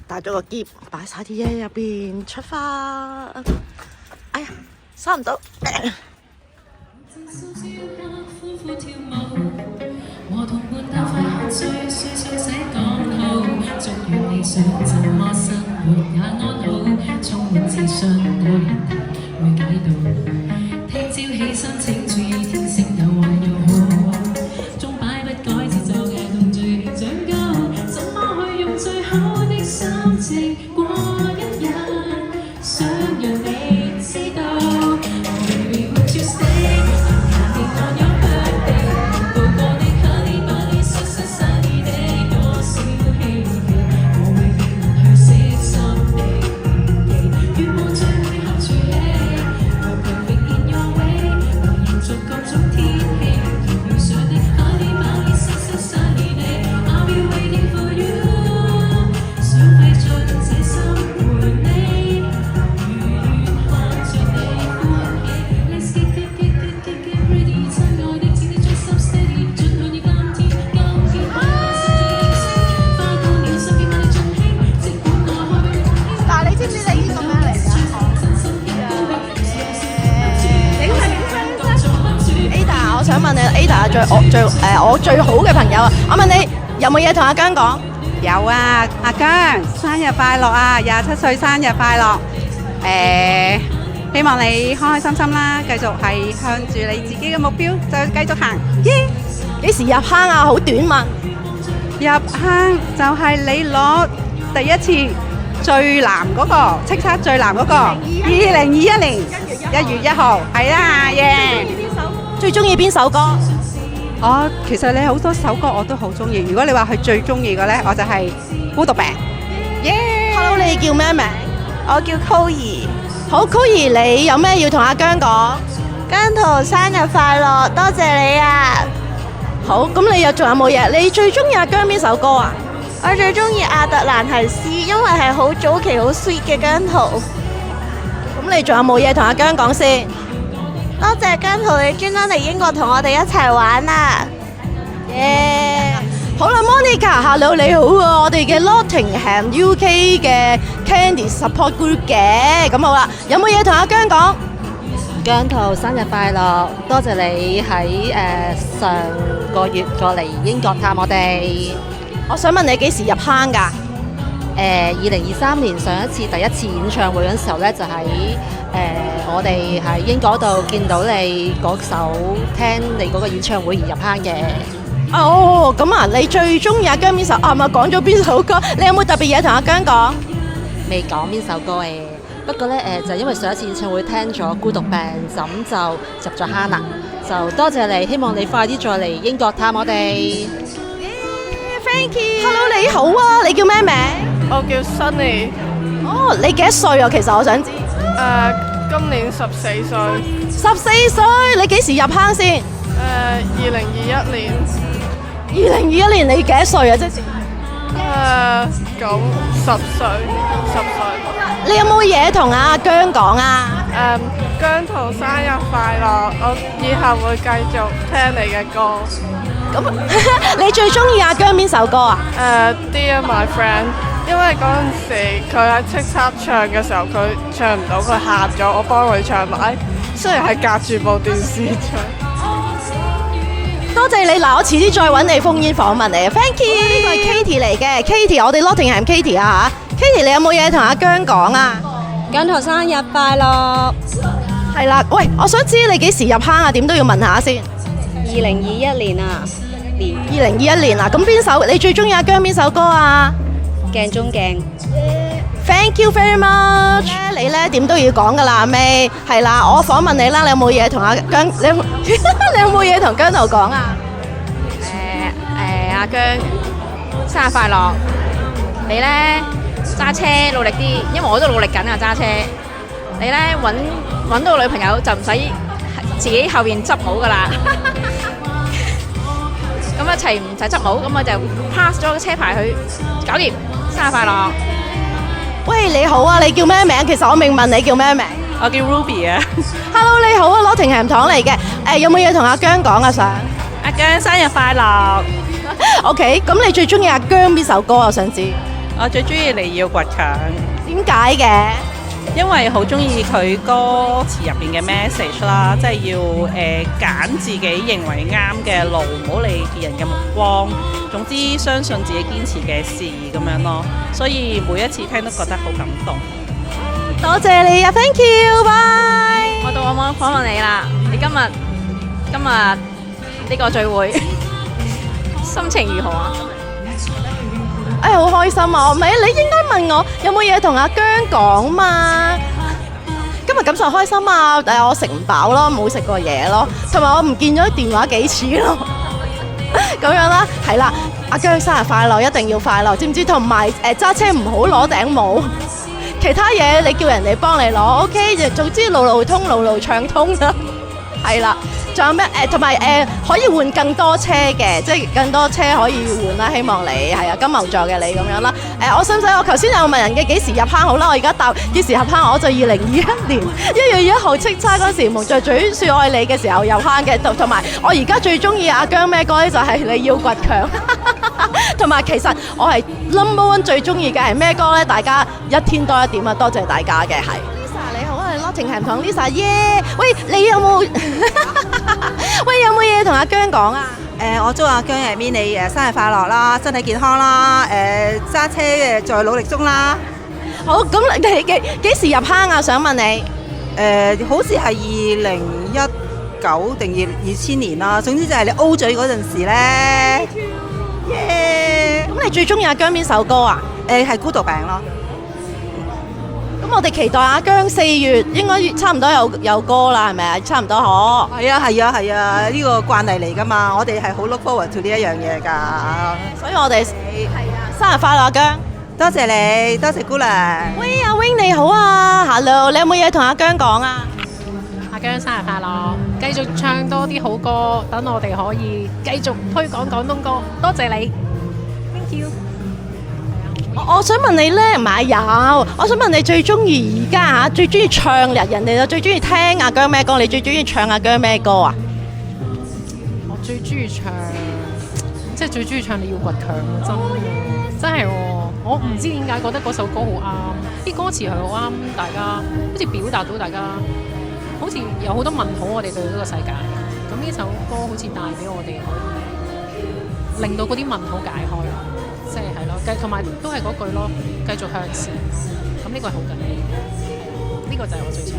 帶咗個篋，擺晒啲嘢入邊，出發。哎呀，收唔到。和同伴鬥快喝醉，碎碎寫講好，祝願理想怎麼生活也安好，充滿自信我人會解到，聽朝起身請注意天色有壞有好，鐘擺不改節奏嘅動序長高，怎麼去用最好的心情過一日，想讓你知道 Baby would you stay on your birthday 度過你honey bunny so sunny day 多少希冀我會別能去悉心地願望最會合住你 We're perfect in your way 能延續各種天氣如遇上的 honey bunny so sunny day I'll be waiting for you 想費盡這心陪你如願看着你歡喜 Let's get ready 親愛的請你專心 steady 盡享你今天今天快樂花高了心變萬里盡興即管我開俾你但係你知唔知你呢個咩嚟㗎？你係Ada，我想問你，Ada 係我最好嘅朋友啊！我問你有冇嘢同阿姜講？有啊，阿姜生日快樂啊！27歲生日快樂！希望你開開心心啦，繼續係向住你自己嘅目標就繼續行。耶！幾時入坑啊？好短問。入坑就係你攞第一次最南嗰個，叱咤最南嗰個，2021年1月1號，係啦，耶！最中意邊首歌？其實你好多首歌我都好中意。如果你話佢最中意嘅呢，我就係孤獨病。耶 Hello， 你叫咩名？我叫 Coir，好 Coir， 你有咩要同阿姜講？姜濤生日快樂，多謝你啊！好，咁你仲有冇嘢？你最中意阿姜邊首歌啊？我最中意亞特蘭提斯，因為係好早期好 sweet 嘅姜濤。咁你仲有冇嘢同阿姜講先？多謝姜濤，你專登嚟英國同我哋一齊玩啊！耶！好啦 ，Monica，hello 你好啊！我哋嘅 Nottingham UK 嘅 Candy Support Group 嘅，咁好啦，有冇嘢同阿姜講？姜濤生日快樂！多謝你喺上個月過嚟英國探我哋。我想問你幾時入坑㗎2023年上一次第一次演唱會嗰陣時候呢，就喺我哋喺英國度見到你嗰首聽你嗰個演唱會而入坑嘅。哦，咁啊，你最中意阿姜邊首？咪講咗邊首歌？你有冇特別嘢同阿姜講？未講邊首歌嘅，不過呢，就因為上一次演唱會聽咗孤獨病，咁就入咗坑啦。就多謝你，希望你快啲再嚟英國探我哋。Thank you。Hello， 你好啊，你叫咩名？我叫 Sunny，哦，你幾多歲啊？其實我想知。今年14歲。14歲，你幾時入坑先2021年。 2021年你幾多歲啊？即係咁10歲。你有冇嘢同阿姜講啊？姜濤生日快樂！我以後會繼續聽你嘅歌。咁你最中意阿姜邊首歌啊？Dear My Friend， 因為嗰陣時佢喺叱咤唱嘅時候，佢唱唔到，佢喊咗，我幫佢唱埋。雖然係隔住部電視唱。多謝你，嗱，我遲啲再揾你烽煙訪問你啊 ，thank you。呢個係 Katie 嚟嘅 ，Katie， 我哋 Nottingham Katie 啊嚇 ，Katie 你有冇嘢同阿姜講啊？姜濤生日快樂！係啦，喂，我想知你幾時入坑啊？點都要問下先。2021年啊，年2021年啊，咁邊首你最中意阿姜邊首歌啊？鏡中鏡。Thank you very much。你咧點都要講噶啦，阿 May。係啦，我訪問你啦，你有冇嘢同阿姜？你有冇嘢同姜濤講啊？阿姜生日快樂！你咧揸車努力啲，因為我都努力緊啊揸車。你咧揾到個女朋友就唔使自己後邊執帽噶啦。咁一齊唔使執帽，咁我就 pass 咗個車牌去搞掂。生日快樂！喂，你好啊，你叫咩名？其實我未問你叫咩名。我叫 Ruby 啊。Hello， 你好啊，Nottingham糖嚟嘅。有冇嘢同阿姜講啊？想阿姜生日快樂！OK， 咁你最中意阿姜邊首歌？我想知。我最中意你要倔強，點解嘅？因為好中意佢歌詞入邊嘅 message 啦，即係要揀自己認為啱嘅路，唔好理別人嘅目光。總之相信自己堅持嘅事咁樣咯，所以每一次聽都覺得好感動。多謝你啊 ，thank you，bye。我到我訪問你啦，你今日呢個聚會心情如何啊？哎，好開心啊！唔係，你應該問我有冇嘢同阿姜講嘛？今日感受開心啊，但係我食唔飽咯，冇食過嘢咯，同埋我唔見咗電話幾次咯。咁樣啦，係啦，阿姜生日快樂，一定要快樂，知唔知？同埋揸車唔好攞頂帽，其他嘢你叫人哋幫你攞 ，OK， 總之路路通，路路暢通啦，係啦。仲有咩？同埋可以換更多車嘅，即係更多車可以換啦。希望你係啊，金牛座嘅你咁樣啦。我使唔使？我頭先有問人嘅幾時入坑好啦，我而家答幾時入坑，我就2021年1月1號叱咤嗰時，蒙在嘴説愛你嘅時候入坑嘅。同埋我而家最中意阿姜咩歌咧？就係你要倔強。同埋其實我係 number one 最中意嘅係咩歌咧？大家一天多一點啊！多謝大家嘅係。Lisa 你好，我係 Lotting 同 Lisa 耶！喂，你有冇？喂，有冇嘢同阿姜講啊？我祝阿姜入面你生日快樂啦，身體健康啦，揸車在努力中啦。好，咁你幾時入坑啊？想問你。好似係2019定2000年啦，總之就係你 O 嘴嗰陣時咧。耶！咁你最中意阿姜邊首歌啊？係孤獨病咯。咁我哋期待阿姜4月應該差唔多有歌啦，係咪啊？差唔多可。係啊，呢個慣例嚟㗎嘛，我哋係好 look forward to 呢一樣嘢㗎。所以我哋生日快樂，阿姜！多謝你，多謝姑娘。喂，阿 Wing 你好啊 ，Hello， 你有冇嘢同阿姜講啊？阿姜生日快樂，繼續唱多啲好歌，等我哋可以繼續推廣廣東歌。多謝你 ，Thank you。我想問你咧，唔係有，我想問你最中意而家嚇，最中意唱人哋就最中意聽阿姜咩歌？你最中意唱阿姜咩歌啊？我最中意唱，即係最中意唱你要倔強啊！真係喎，我唔知點解覺得嗰首歌好啱，啲歌詞係好啱大家，好似表達到大家，好似有好多問號我哋對呢個世界。咁呢首歌好似帶俾我哋可以令到嗰啲問號解開。即係係咯，同埋都係嗰句咯，繼續向前。咁呢個係好緊要，呢個就係我最想，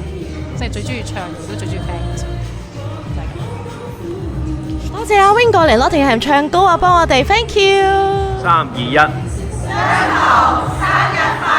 即係最中意唱，亦都最中意聽嘅。多謝阿 Wing 過嚟攞定係唱歌啊，幫我哋 ，thank you。3、2、1。姜濤生日快樂！